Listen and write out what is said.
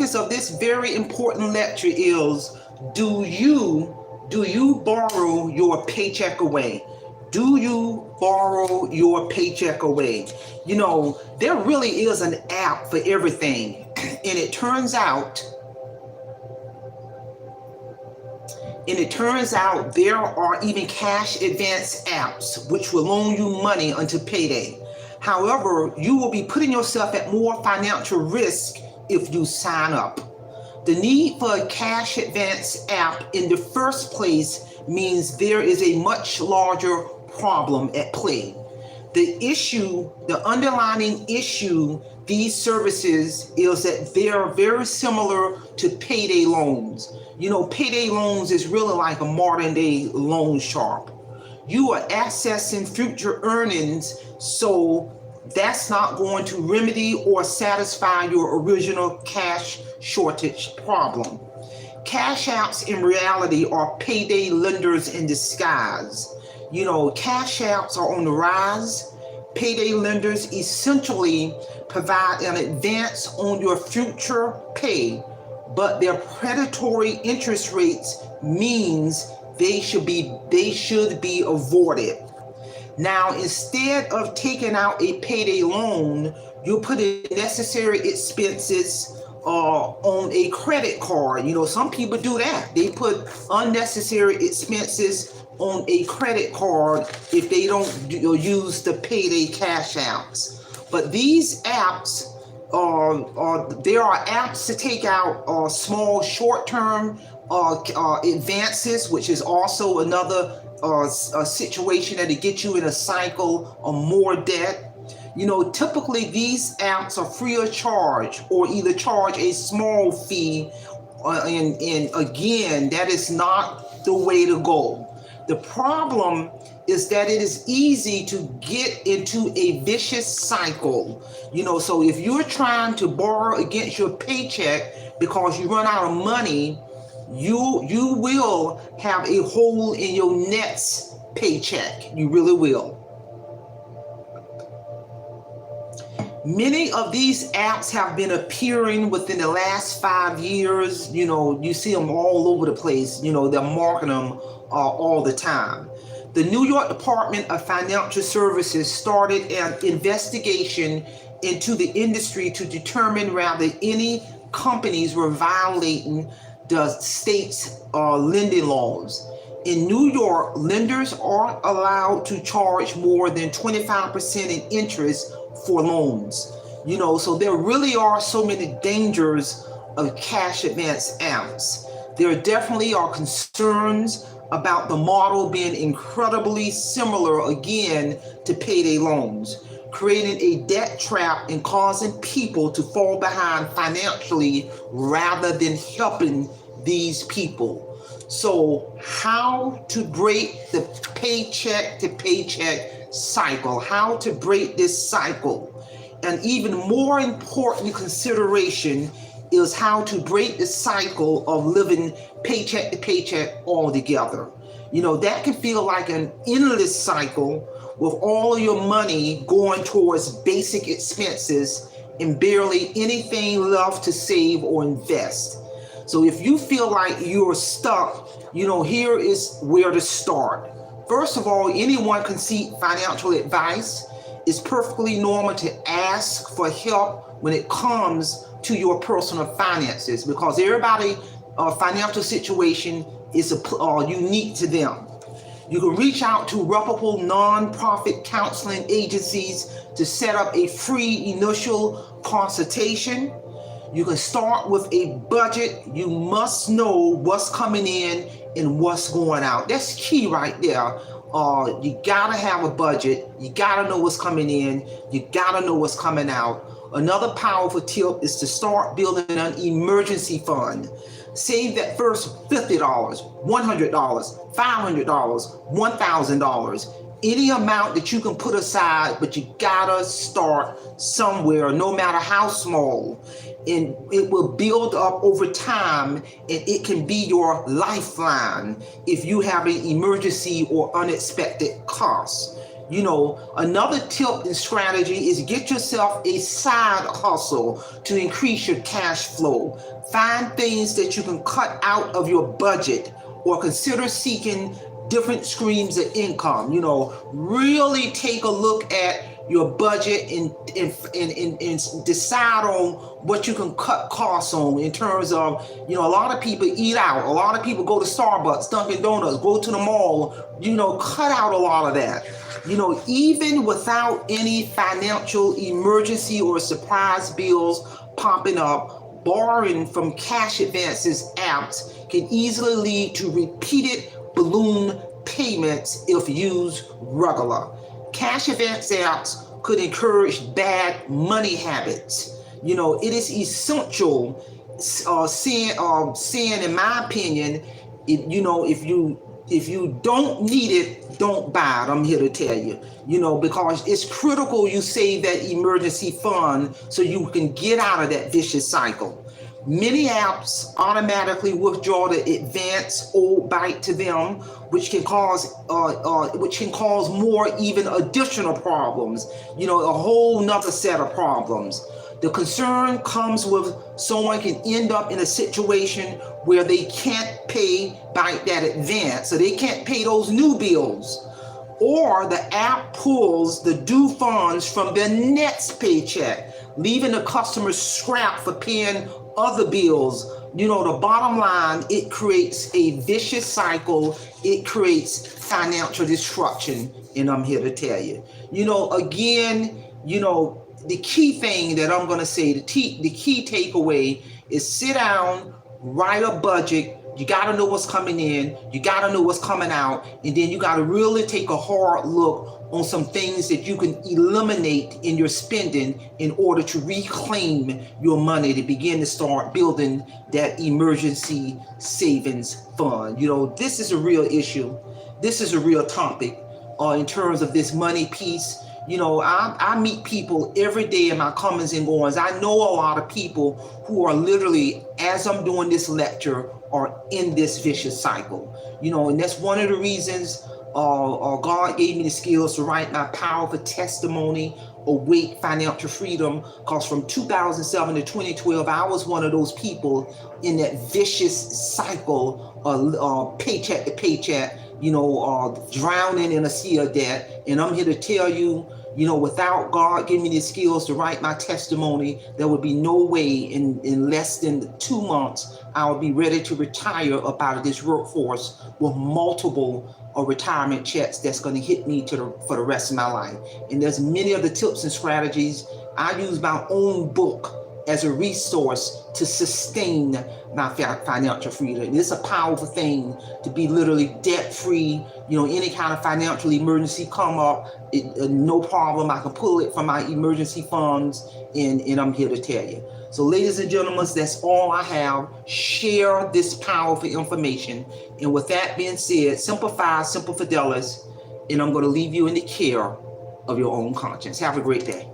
focus of this very important lecture is, do you borrow your paycheck away? Do you borrow your paycheck away? You know, there really is an app for everything. And it turns out there are even cash advance apps which will loan you money until payday. However, you will be putting yourself at more financial risk if you sign up. The need for a cash advance app in the first place means there is a much larger problem at play. The underlying issue these services is that they are very similar to payday loans. You know, payday loans is really like a modern day loan shark. You are accessing future earnings, so that's not going to remedy or satisfy your original cash shortage problem. Cash apps in reality are payday lenders in disguise. You know, cash apps are on the rise. Payday lenders essentially provide an advance on your future pay, but their predatory interest rates means they should be avoided. Now, instead of taking out a payday loan, you put in necessary expenses on a credit card. You know, some people do that. They put unnecessary expenses on a credit card if they don't use the payday cash apps. But these apps, there are apps to take out small short-term advances, which is also another a situation that will get you in a cycle of more debt. You know, typically these apps are free of charge or either charge a small fee, and again, that is not the way to go. The problem is that it is easy to get into a vicious cycle. You know, so if you're trying to borrow against your paycheck because you run out of money, you will have a hole in your next paycheck. You really will. Many of these apps have been appearing within the last 5 years. You know, you see them all over the place. You know, they're marketing them all the time. The New York Department of Financial Services started an investigation into the industry to determine whether any companies were violating the state's lending laws. In New York, lenders aren't allowed to charge more than 25% in interest for loans. You know, so there really are so many dangers of cash advance apps. There definitely are concerns about the model being incredibly similar again to payday loans, creating a debt trap and causing people to fall behind financially rather than helping these people. So how to break the paycheck to paycheck cycle, how to break this cycle. And even more important consideration is how to break the cycle of living paycheck to paycheck altogether. You know, that can feel like an endless cycle with all of your money going towards basic expenses and barely anything left to save or invest. So if you feel like you're stuck, you know, here is where to start. First of all, anyone can seek financial advice. It's perfectly normal to ask for help when it comes to your personal finances, because everybody's financial situation is unique to them. You can reach out to reputable nonprofit counseling agencies to set up a free initial consultation. You can start with a budget. You must know what's coming in and what's going out. That's key right there. You gotta have a budget. You gotta know what's coming in. You gotta know what's coming out. Another powerful tip is to start building an emergency fund. Save that first $50, $100, $500, $1,000. Any amount that you can put aside, but you gotta start somewhere, no matter how small. And it will build up over time, and it can be your lifeline if you have an emergency or unexpected cost. Another tip and strategy is get yourself a side hustle to increase your cash flow. Find things that you can cut out of your budget or consider seeking different streams of income. Really take a look at your budget and decide on what you can cut costs on in terms of, a lot of people eat out. A lot of people go to Starbucks, Dunkin' Donuts, go to the mall, cut out a lot of that. Even without any financial emergency or surprise bills popping up, borrowing from cash advances apps can easily lead to repeated balloon payments if used regular. Cash advance apps could encourage bad money habits. It is essential, saying in my opinion, if you don't need it, don't buy it. I'm here to tell you, because it's critical you save that emergency fund so you can get out of that vicious cycle. Many apps automatically withdraw the advance owed back to them, which can cause more even additional problems. A whole nother set of problems. The concern comes with someone can end up in a situation where they can't pay back that advance, so they can't pay those new bills, or the app pulls the due funds from their next paycheck, leaving the customer strapped for paying other bills. The bottom line, it creates a vicious cycle. It creates financial destruction, and I'm here to tell you. Again, the key thing that I'm going to say, the key takeaway is sit down, write a budget. You got to know what's coming in. You got to know what's coming out. And then you got to really take a hard look on some things that you can eliminate in your spending in order to reclaim your money to begin to start building that emergency savings fund. This is a real issue. This is a real topic in terms of this money piece. I meet people every day in my comings and goings. I know a lot of people who are literally, as I'm doing this lecture, are in this vicious cycle. And that's one of the reasons God gave me the skills to write my powerful testimony, Awake Financial Freedom, because from 2007 to 2012, I was one of those people in that vicious cycle of paycheck to paycheck, drowning in a sea of debt. And I'm here to tell you, without God giving me the skills to write my testimony, there would be no way in less than 2 months I would be ready to retire up out of this workforce with multiple retirement checks that's going to hit me for the rest of my life. And there's many other tips and strategies. I use my own book as a resource to sustain my financial freedom. And it's a powerful thing to be literally debt-free. Any kind of financial emergency come up, no problem. I can pull it from my emergency funds, and I'm here to tell you. So ladies and gentlemen, that's all I have. Share this powerful information. And with that being said, simplify, simple fidelis, and I'm going to leave you in the care of your own conscience. Have a great day.